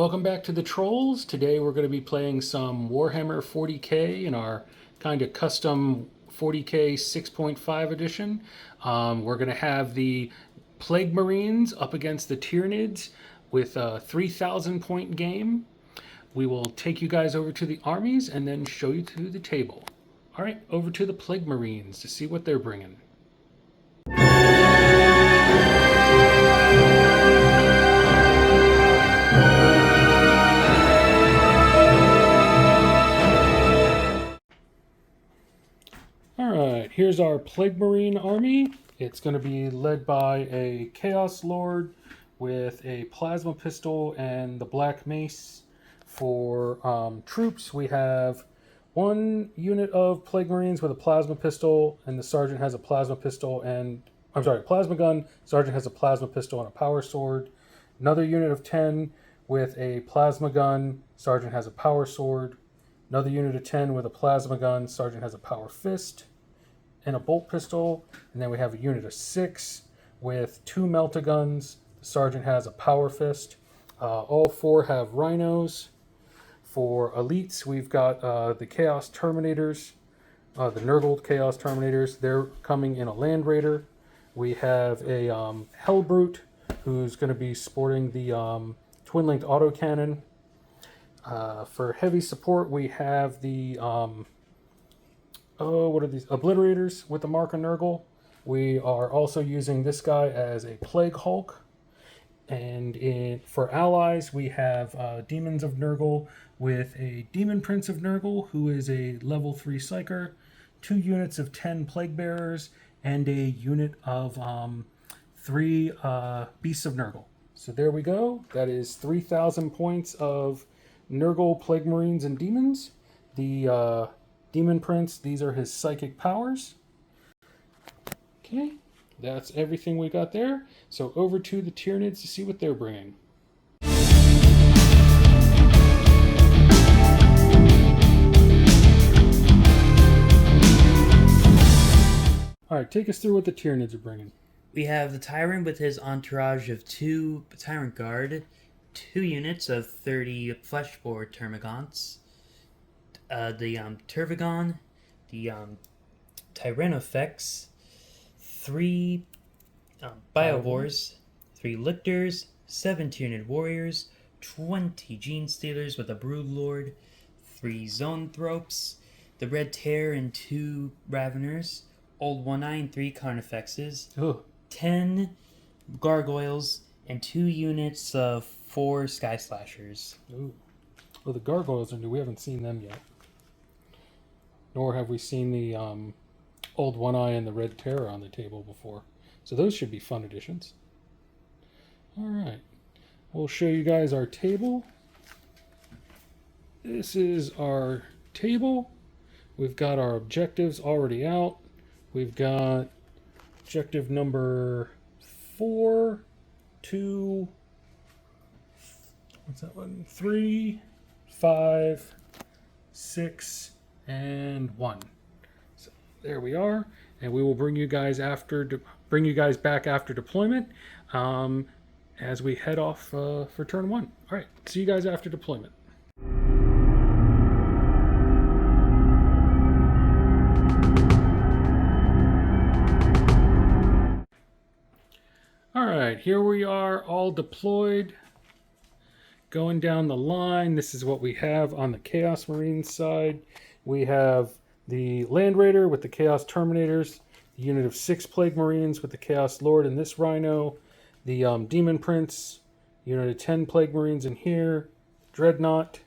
Welcome back to the Trolls. Today we're going to be playing some Warhammer 40K in our kind of custom 40K 6.5 edition. We're going to have the Plague Marines up against the Tyranids with a 3,000 point game. We will take you guys over to the armies and then show you to the table. All right, over to the Plague Marines to see what they're bringing. Alright, here's our Plague Marine army. It's going to be led by a Chaos Lord with a Plasma Pistol and the Black Mace. For troops, we have one unit of Plague Marines with a Plasma Pistol, and the Sergeant has a Plasma Pistol and... Plasma Gun. Sergeant has a Plasma Pistol and a Power Sword. Another unit of 10 with a Plasma Gun. Sergeant has a Power Sword. Another unit of 10 with a Plasma Gun. Sergeant has a Power Fist and a Bolt Pistol. And then we have a unit of 6 with 2 Melta-Guns. The Sergeant has a Power Fist. All 4 have Rhinos. For elites, we've got the Chaos Terminators, the Nurgled Chaos Terminators. They're coming in a Land Raider. We have a Hellbrute who's going to be sporting the Twin-Linked Autocannon. For heavy support, we have the what are these? Obliterators with the Mark of Nurgle. We are also using this guy as a Plague Hulk. And for allies, we have Demons of Nurgle with a Demon Prince of Nurgle, who is a level 3 Psyker, 2 units of 10 Plague Bearers, and a unit of 3 Beasts of Nurgle. So there we go. That is 3,000 points of Nurgle, Plague Marines, and Demons. The Demon Prince, these are his psychic powers. Okay, that's everything we got there. So over to the Tyranids to see what they're bringing. All right, take us through what the Tyranids are bringing. We have the Tyrant with his entourage of 2 Tyrant Guard, 2 units of 30 Fleshboard Termagants, the Tervagon, the Tyrannofex, 3 Biovores, 3 Lictors, 7 Tyranid Warriors, 20 Gene Stealers with a Broodlord, 3 Zoanthropes, the Red Tear and 2 Raveners, Old One-Eye and 3 Carnifexes, 10 Gargoyles, and 2 units of 4 Sky Slashers. Ooh. Well, the Gargoyles are new. We haven't seen them yet. Nor have we seen the Old One-Eye and the Red Terror on the table before. So those should be fun additions. All right. We'll show you guys our table. This is our table. We've got our objectives already out. We've got objective number 4, 2, what's that one? 3, 5, 6, and 1. So there we are, and we will bring you guys back after deployment as we head off for turn 1. All right, see you guys after deployment. All right, here we are, all deployed. Going down the line, this is what we have on the Chaos Marines side. We have the Land Raider with the Chaos Terminators, the unit of 6 Plague Marines with the Chaos Lord and this Rhino, the Demon Prince, unit of 10 Plague Marines in here, Dreadnought,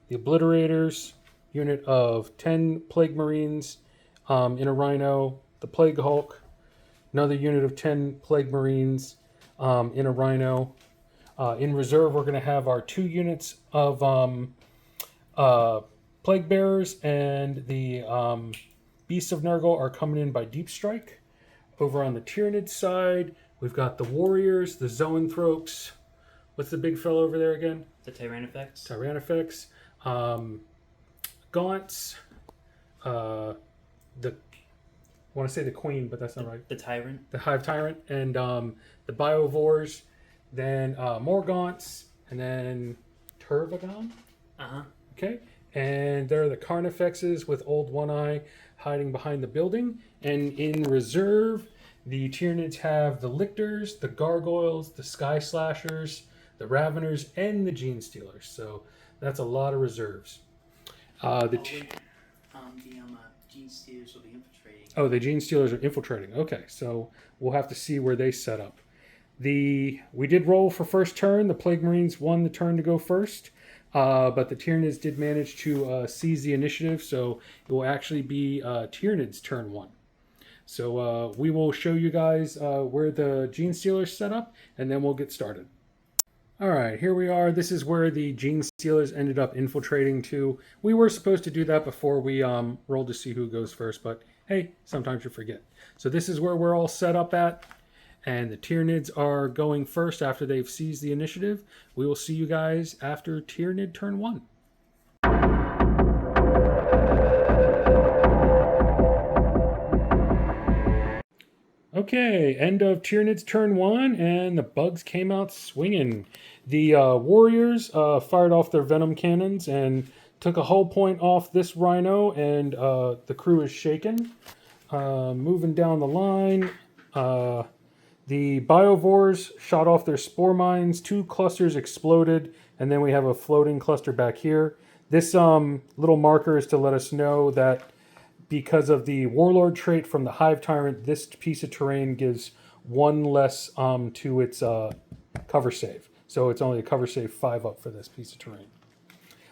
the Obliterators, unit of 10 Plague Marines in a Rhino, the Plague Hulk, another unit of 10 Plague Marines in a Rhino. In reserve, we're going to have our 2 units of Plague Bearers, and the Beasts of Nurgle are coming in by Deep Strike. Over on the Tyranid side, we've got the Warriors, the Zoanthropes. What's the big fellow over there again? The Tyrannofex. Gaunts. I want to say the Queen, but that's not right. The Tyrant. The Hive Tyrant, and the Biovores. Then more Gaunts, and then Turvagon. Uh-huh. Okay, and there are the Carnifexes with Old One Eye hiding behind the building. And in reserve, the Tyranids have the Lictors, the Gargoyles, the Sky Slashers, the Raveners, and the Gene Stealers. So that's a lot of reserves. The Gene Stealers will be infiltrating. Oh, the Gene Stealers are infiltrating. Okay, so we'll have to see where they set up. We did roll for first turn. The Plague Marines won the turn to go first. But the Tyranids did manage to seize the initiative, so it will actually be Tyranids' turn 1. So we will show you guys where the Gene Stealers set up, and then we'll get started. All right, here we are. This is where the Gene Stealers ended up infiltrating to. We were supposed to do that before we rolled to see who goes first, but hey, sometimes you forget. So this is where we're all set up at. And the Tyranids are going first after they've seized the initiative. We will see you guys after Tyranid turn 1. Okay, end of Tyranid's turn 1, and the bugs came out swinging. The warriors fired off their venom cannons and took a hull point off this rhino, and the crew is shaken. Moving down the line, the biovores shot off their spore mines. 2 clusters exploded, and then we have a floating cluster back here. This little marker is to let us know that because of the warlord trait from the hive tyrant, this piece of terrain gives 1 less to its cover save. So it's only a cover save 5 up for this piece of terrain.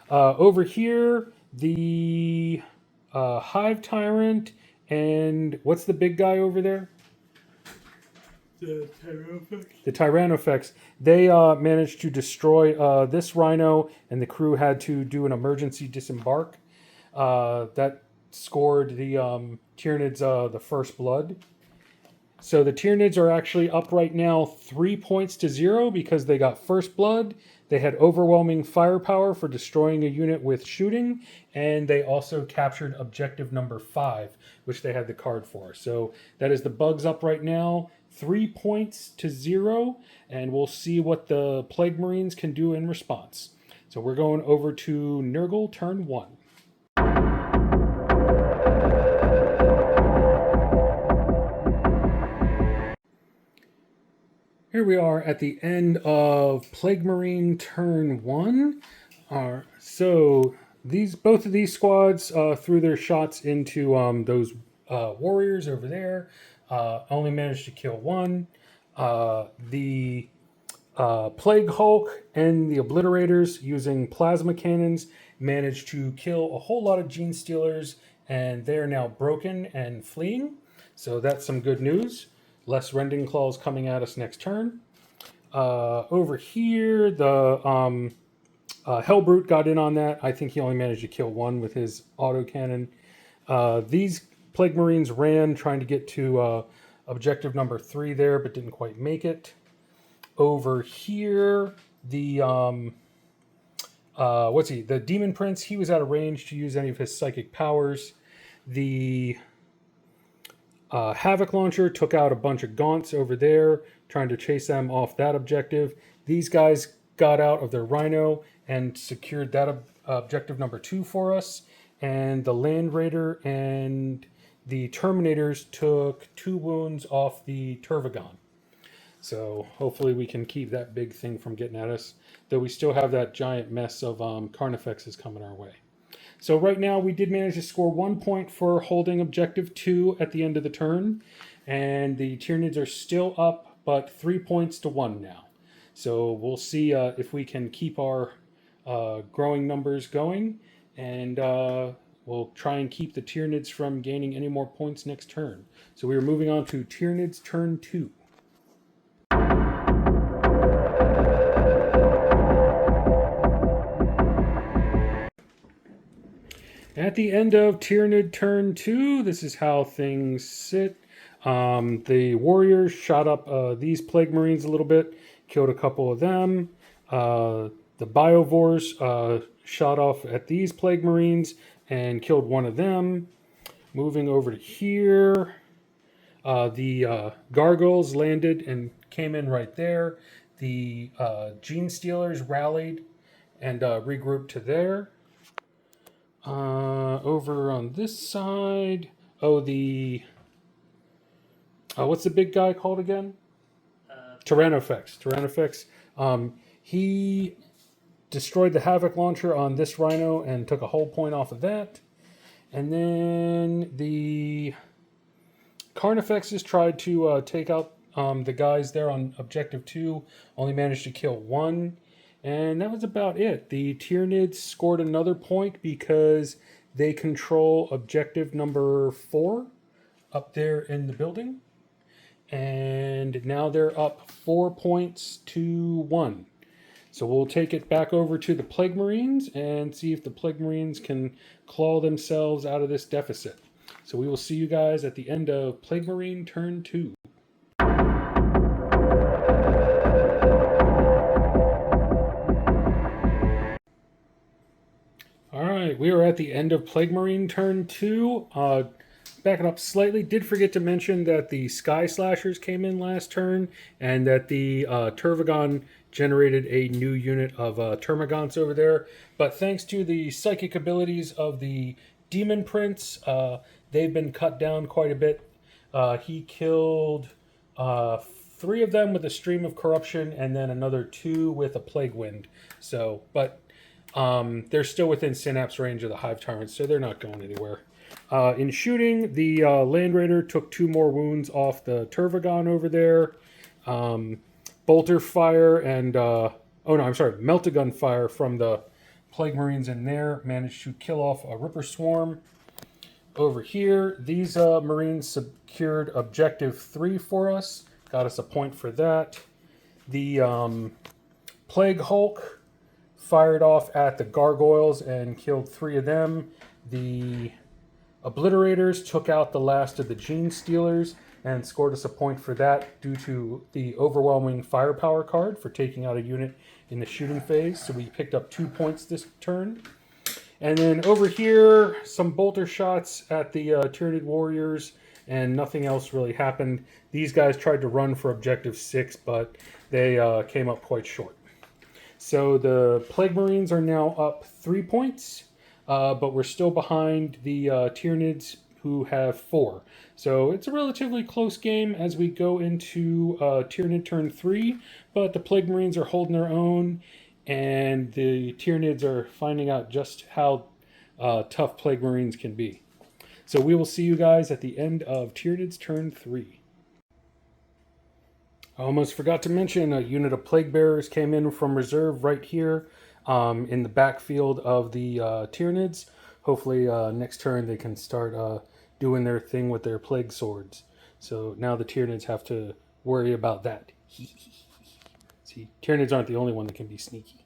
Over here, the hive tyrant and what's the big guy over there? The Tyranids. The Tyranids, they managed to destroy this rhino, and the crew had to do an emergency disembark. That scored the Tyranids the first blood. So the Tyranids are actually up right now 3 points to 0 because they got first blood. They had overwhelming firepower for destroying a unit with shooting, and they also captured objective number 5, which they had the card for. So that is the bugs up right now, 3 points to 0, and we'll see what the Plague Marines can do in response. So we're going over to Nurgle turn 1. Here we are at the end of Plague Marine turn 1. So both of these squads threw their shots into those warriors over there. Only managed to kill 1. The Plague Hulk and the Obliterators, using plasma cannons, managed to kill a whole lot of Gene Stealers, and they're now broken and fleeing. So that's some good news. Less Rending Claws coming at us next turn. Over here, the Hellbrute got in on that. I think he only managed to kill 1 with his autocannon. These Plague Marines ran trying to get to objective number 3 there, but didn't quite make it. Over here, the the Demon Prince, he was out of range to use any of his psychic powers. The Havoc Launcher took out a bunch of Gaunts over there, trying to chase them off that objective. These guys got out of their Rhino and secured that objective number 2 for us. And the Land Raider and the Terminators took 2 wounds off the Turvagon. So hopefully we can keep that big thing from getting at us, though we still have that giant mess of Carnifexes coming our way. So right now we did manage to score 1 point for holding objective 2 at the end of the turn, and the Tyranids are still up, but 3 points to 1 now. So we'll see if we can keep our growing numbers going, and we'll try and keep the Tyranids from gaining any more points next turn. So we are moving on to Tyranids turn 2. At the end of Tyranid turn 2, this is how things sit. The warriors shot up these Plague Marines a little bit, killed a couple of them. The biovores shot off at these Plague Marines and killed 1 of them. Moving over to here, the Gargoyles landed and came in right there. The Gene Stealers rallied and regroup to there. Over on this side, what's the big guy called again? Tyrannofex. He destroyed the Havoc launcher on this Rhino and took a whole point off of that. And then the Carnifexes tried to take out the guys there on Objective 2, only managed to kill one. And that was about it. The Tyranids scored another point because they control Objective number 4 up there in the building. And now they're up 4 points to 1. So we'll take it back over to the Plague Marines and see if the Plague Marines can claw themselves out of this deficit. So we will see you guys at the end of Plague Marine Turn 2. Alright, we are at the end of Plague Marine Turn 2. Backing up slightly, did forget to mention that the Sky Slashers came in last turn and that the Tervagon generated a new unit of Termagants over there. But thanks to the psychic abilities of the Demon Prince, they've been cut down quite a bit. He killed 3 of them with a Stream of Corruption and then another 2 with a Plague Wind. So, but they're still within Synapse range of the Hive Tyrants, so they're not going anywhere. In shooting, the Land Raider took 2 more wounds off the Tervagon over there. Bolter fire and Meltagun fire from the Plague Marines in there managed to kill off a Ripper Swarm. Over here, these Marines secured Objective 3 for us. Got us a point for that. The Plague Hulk fired off at the Gargoyles and killed 3 of them. The Obliterators took out the last of the Gene Stealers and scored us a point for that due to the overwhelming firepower card for taking out a unit in the shooting phase. So we picked up 2 points this turn. And then over here, some bolter shots at the Tyranid Warriors, and nothing else really happened. These guys tried to run for Objective 6, but they came up quite short. So the Plague Marines are now up 3 points. But we're still behind the Tyranids, who have 4. So it's a relatively close game as we go into Tyranid Turn 3, but the Plague Marines are holding their own, and the Tyranids are finding out just how tough Plague Marines can be. So we will see you guys at the end of Tyranids Turn 3. I almost forgot to mention a unit of Plague Bearers came in from reserve right here. In the backfield of the Tyranids. Hopefully next turn they can start doing their thing with their plague swords. So now the Tyranids have to worry about that. See, Tyranids aren't the only one that can be sneaky.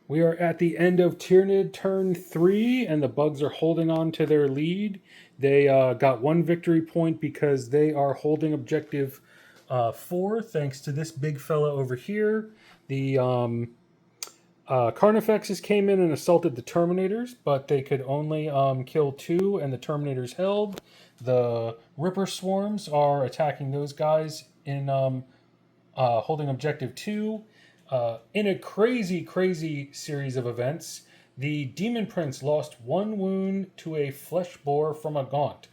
We are at the end of Tyranid Turn 3, and the Bugs are holding on to their lead. They got 1 victory point because they are holding Objective 4, thanks to this big fella over here. The Carnifexes came in and assaulted the Terminators, but they could only kill 2, and the Terminators held. The Ripper Swarms are attacking those guys in holding Objective 2. In a crazy series of events, the Demon Prince lost 1 wound to a flesh boar from a gaunt.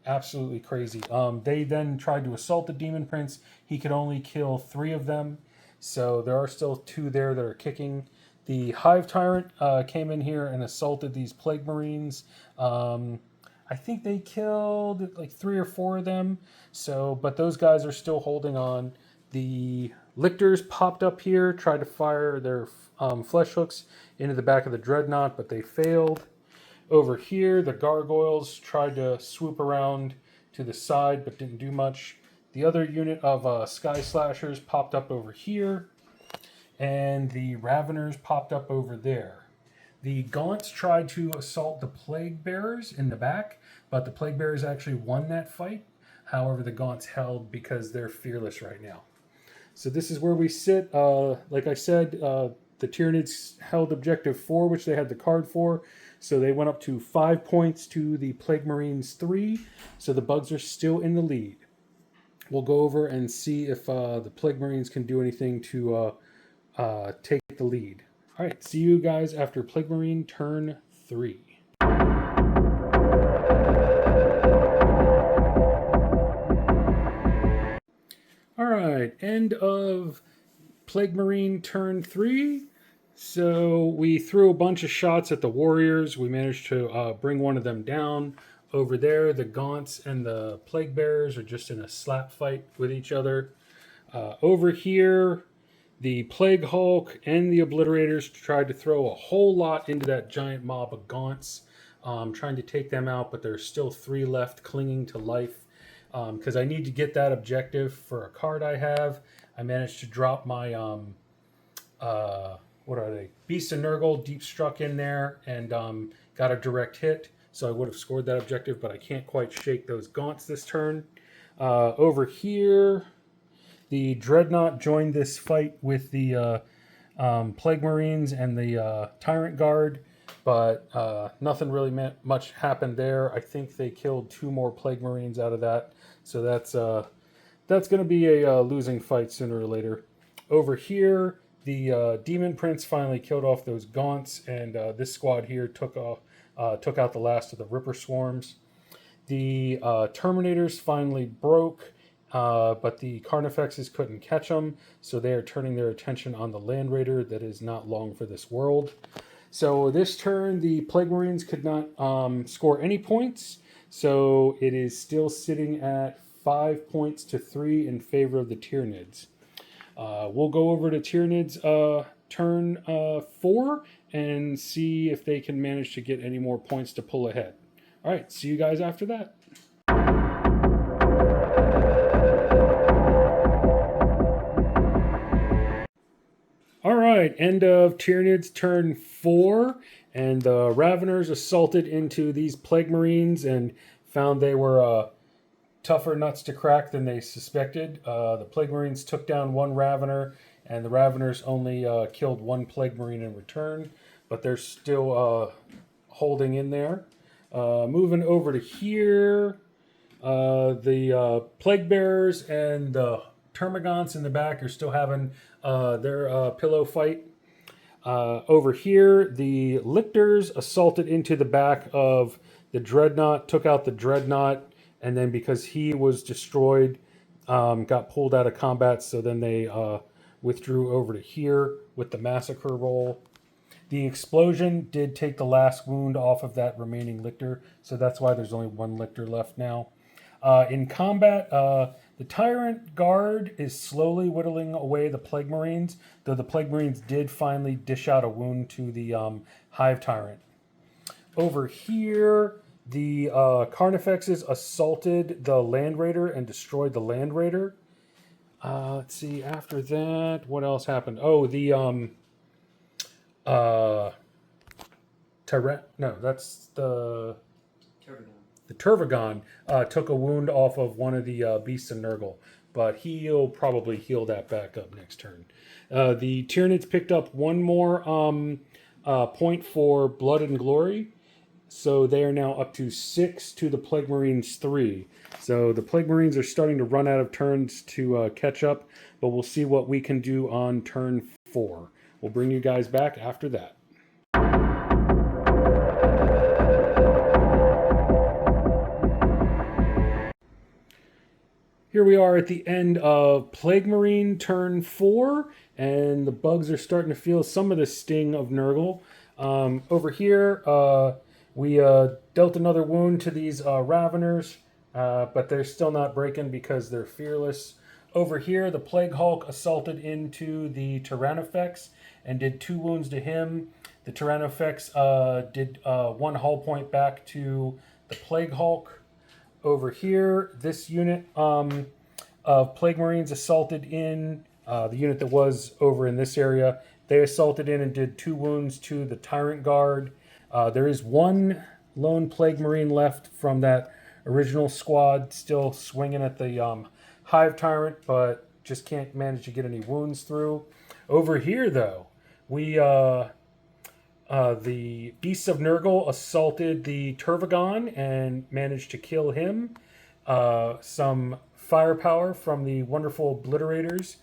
Absolutely crazy. They then tried to assault the Demon Prince. He could only kill 3 of them. So there are still 2 there that are kicking. The Hive Tyrant came in here and assaulted these Plague Marines. I think they killed like 3 or 4 of them. So, but those guys are still holding on. The Lictors popped up here, tried to fire their flesh hooks into the back of the Dreadnought, but they failed. Over here, the Gargoyles tried to swoop around to the side, but didn't do much. The other unit of Sky Slashers popped up over here, and the Raveners popped up over there. The Gaunts tried to assault the Plague Bearers in the back, but the Plague Bearers actually won that fight. However, the Gaunts held because they're fearless right now. So this is where we sit. Like I said, the Tyranids held Objective 4, which they had the card for. So they went up to 5 points to the Plague Marines 3. So the Bugs are still in the lead. we'll go over and see if the Plague Marines can do anything to take the lead. All right, see you guys after Plague Marine turn 3. All right, end of Plague Marine turn 3. So we threw a bunch of shots at the warriors. We managed to bring one of them down. Over there, the Gaunts and the Plague Bearers are just in a slap fight with each other. Over here, the Plague Hulk and the Obliterators tried to throw a whole lot into that giant mob of Gaunts, trying to take them out, but there's still 3 left clinging to life. Because I need to get that objective for a card I have. I managed to drop my what are they? Beast of Nurgle deep struck in there and got a direct hit, so I would have scored that objective, but I can't quite shake those Gaunts this turn. Over here, the Dreadnought joined this fight with the Plague Marines and the Tyrant Guard, but nothing really much happened there. I think they killed 2 more Plague Marines out of that, so that's going to be a losing fight sooner or later. Over here, the Demon Prince finally killed off those Gaunts, and this squad here took out the last of the Ripper Swarms. The Terminators finally broke, but the Carnifexes couldn't catch them, so they are turning their attention on the Land Raider that is not long for this world. So this turn, the Plague Marines could not score any points, so it is still sitting at 5 points to 3 in favor of the Tyranids. We'll go over to Tyranids turn 4 and see if they can manage to get any more points to pull ahead. All right, see you guys after that. All right, end of Tyranids turn 4, and the Raveners assaulted into these Plague Marines and found they were tougher nuts to crack than they suspected. The Plague Marines took down 1 Ravener, and the Raveners only killed 1 Plague Marine in return, but they're still holding in there. Moving over to here, the Plague Bearers and the Termagants in the back are still having their pillow fight. Over here, the Lictors assaulted into the back of the Dreadnought, took out the Dreadnought, and then because he was destroyed, got pulled out of combat, so then they withdrew over to here with the Massacre roll. The explosion did take the last wound off of that remaining Lictor, so that's why there's only 1 Lictor left now. In combat, the Tyrant Guard is slowly whittling away the Plague Marines, though the Plague Marines did finally dish out a wound to the Hive Tyrant. Over here, the Carnifexes assaulted the Land Raider and destroyed the Land Raider. Let's see, after that, what else happened? Oh, the that's the Turvagon took a wound off of one of the Beasts of Nurgle, but he'll probably heal that back up next turn. The Tyranids picked up 1 more point for Blood and Glory, so they are now up to 6 to the Plague Marines 3. So the Plague Marines are starting to run out of turns to catch up, but we'll see what we can do on turn 4. We'll bring you guys back after that. Here we are at the end of Plague Marine turn 4, and the bugs are starting to feel some of the sting of Nurgle. Over here, we dealt another wound to these Raveners, but they're still not breaking because they're fearless. Over here, the Plague Hulk assaulted into the Tyrannofex and did 2 wounds to him. The Tyrannofex did 1 hull point back to the Plague Hulk. Over here, this unit of Plague Marines assaulted in, the unit that was over in this area, they assaulted in and did 2 wounds to the Tyrant Guard. There is 1 lone Plague Marine left from that original squad still swinging at the Hive Tyrant, but just can't manage to get any wounds through. Over here, though, we the Beasts of Nurgle assaulted the Turvagon and managed to kill him. Some firepower from the wonderful obliterators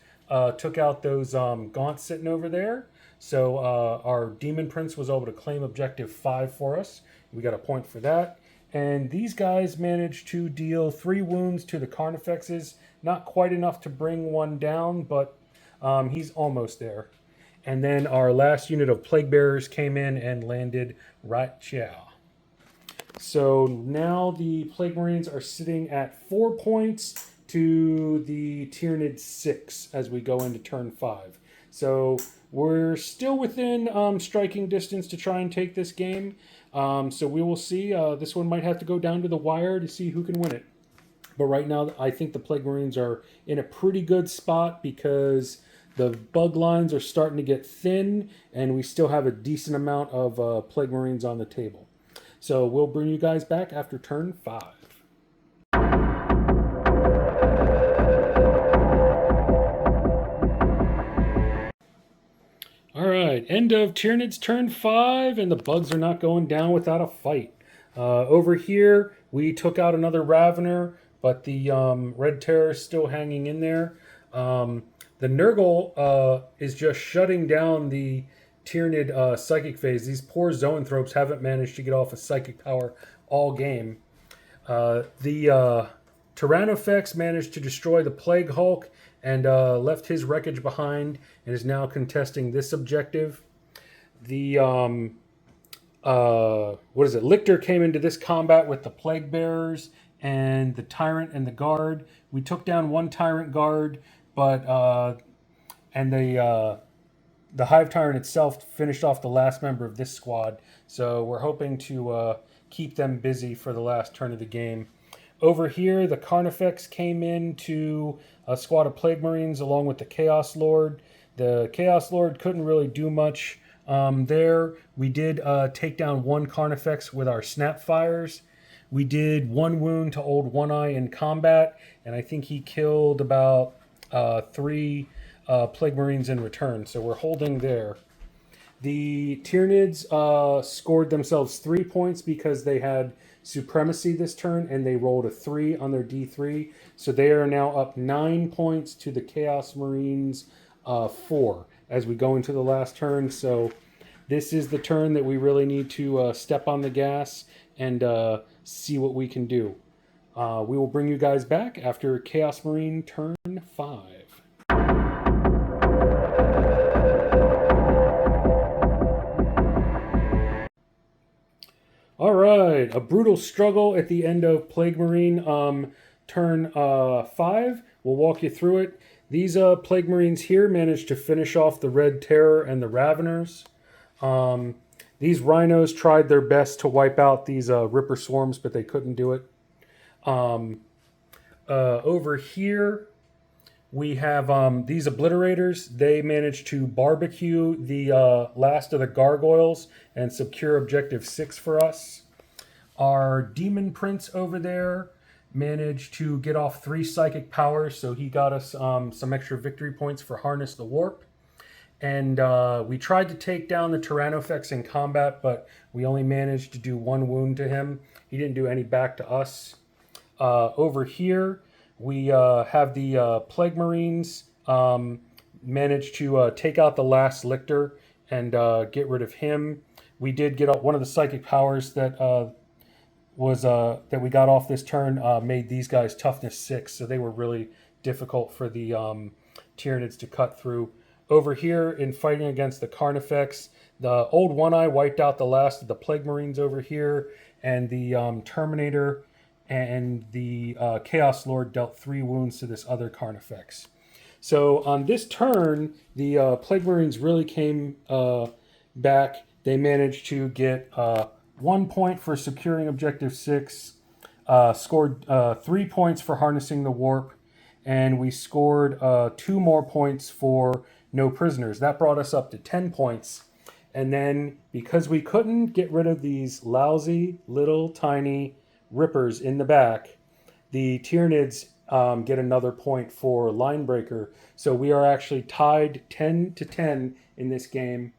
took out those gaunts sitting over there. So our Demon Prince was able to claim objective 5 for us. We got a point for that. And these guys managed to deal 3 wounds to the Carnifexes. Not quite enough to bring one down, but he's almost there. And then our last unit of Plague Bearers came in and landed right here. So now the Plague Marines are sitting at 4 points to the Tyranids 6 as we go into turn 5. So we're still within striking distance to try and take this game. So we will see. This one might have to go down to the wire to see who can win it. But right now, I think the Plague Marines are in a pretty good spot because the bug lines are starting to get thin, and we still have a decent amount of Plague Marines on the table. So we'll bring you guys back after turn 5. All right, end of Tyranids turn 5, and the bugs are not going down without a fight. Over here, we took out another Ravener, but the Red Terror is still hanging in there. The Nurgle is just shutting down the Tyranid psychic phase. These poor Zoanthropes haven't managed to get off a psychic power all game. The Tyrannofex managed to destroy the Plague Hulk and left his wreckage behind and is now contesting this objective. The Lictor came into this combat with the Plague Bearers and the Tyrant and the Guard. We took down one Tyrant Guard, but and the Hive Tyrant itself finished off the last member of this squad. So we're hoping to keep them busy for the last turn of the game. Over here, the Carnifex came in to a squad of Plague Marines along with the Chaos Lord. The Chaos Lord couldn't really do much there. We did take down one Carnifex with our Snapfires. We did 1 wound to Old One Eye in combat, and I think he killed about 3 Plague Marines in return. So we're holding there. The Tyranids scored themselves 3 points because they had supremacy this turn, and they rolled a 3 on their D3. So they are now up 9 points to the Chaos Marines 4 as we go into the last turn. So this is the turn that we really need to step on the gas and see what we can do. We will bring you guys back after Chaos Marine turn 5. All right, a brutal struggle at the end of Plague Marine turn 5. We'll walk you through it. These Plague Marines here managed to finish off the Red Terror and the Raveners. These Rhinos tried their best to wipe out these Ripper Swarms, but they couldn't do it. Over here, we have these Obliterators. They managed to barbecue the last of the Gargoyles and secure Objective 6 for us. Our Demon Prince over there managed to get off 3 Psychic Powers, so he got us some extra victory points for Harness the Warp. And we tried to take down the Tyrannofex in combat, but we only managed to do 1 wound to him. He didn't do any back to us. Over here, we have the Plague Marines manage to take out the last Lictor and get rid of him. We did get up one of the Psychic Powers that that we got off this turn, made these guys toughness 6, so they were really difficult for the Tyranids to cut through. Over here, in fighting against the Carnifex, the Old One Eye wiped out the last of the Plague Marines over here, and the Terminator and the Chaos Lord dealt 3 wounds to this other Carnifex. So on this turn, the Plague Marines really came back. They managed to get 1 point for securing Objective 6, scored 3 points for harnessing the warp, and we scored 2 more points for no prisoners. That brought us up to 10 points. And then, because we couldn't get rid of these lousy, little, tiny Rippers in the back, the Tyranids get another point for Line Breaker. So we are actually tied 10-10 in this game.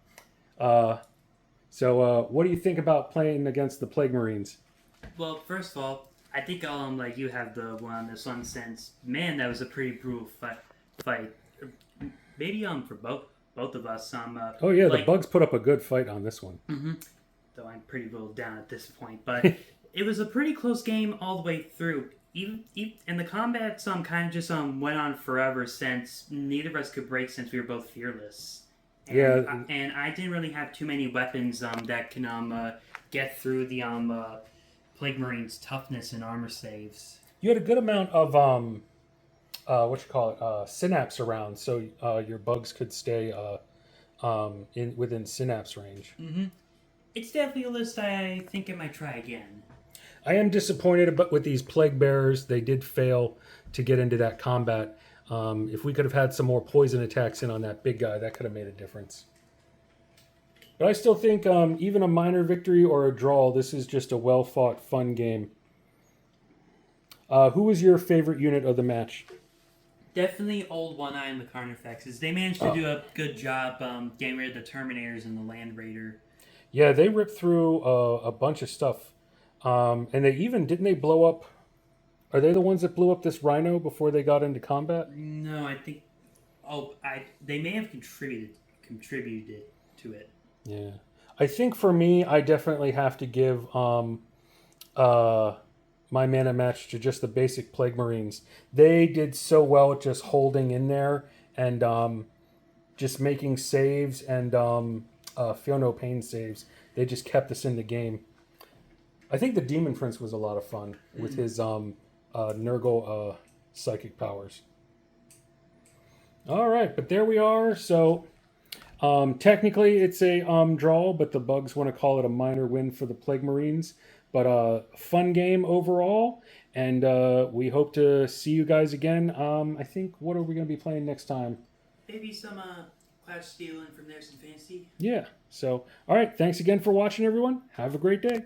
So what do you think about playing against the Plague Marines? Well, first of all, I think I'll let you have the one on this one since man, that was a pretty brutal fight. Maybe for both of us. Oh yeah, the Like bugs put up a good fight on this one. though I'm pretty well down at this point, but it was a pretty close game all the way through. Even and the combat kind of just went on forever since neither of us could break since we were both fearless. And, Yeah. and I didn't really have too many weapons that can get through the Plague Marine's toughness and armor saves. You had a good amount of synapse around, so your bugs could stay in within synapse range. It's definitely a list I think I might try again. I am disappointed, but with these plague bearers, they did fail to get into that combat. If we could have had some more poison attacks in on that big guy, that could have made a difference. But I still think even a minor victory or a draw, this is just a well-fought, fun game. Who was your favorite unit of the match? Definitely Old One Eye and the Carnifexes. They managed to do a good job getting rid of the Terminators and the Land Raider. Yeah, they ripped through a bunch of stuff. And they even, didn't they blow up? Are they the ones that blew up this rhino before they got into combat? No, I think. They may have contributed to it. Yeah. I think for me, I definitely have to give my mana match to just the basic Plague Marines. They did so well at just holding in there and just making saves and feel no pain saves. They just kept us in the game. I think the Demon Prince was a lot of fun with his Nurgle psychic powers. All right, but there we are. So technically it's a draw, but the bugs want to call it a minor win for the Plague Marines. But fun game overall, and we hope to see you guys again. I think, what are we going to be playing next time? Maybe some Clash Stealing from There's Some Fantasy. Yeah. So, all right. Thanks again for watching, everyone. Have a great day.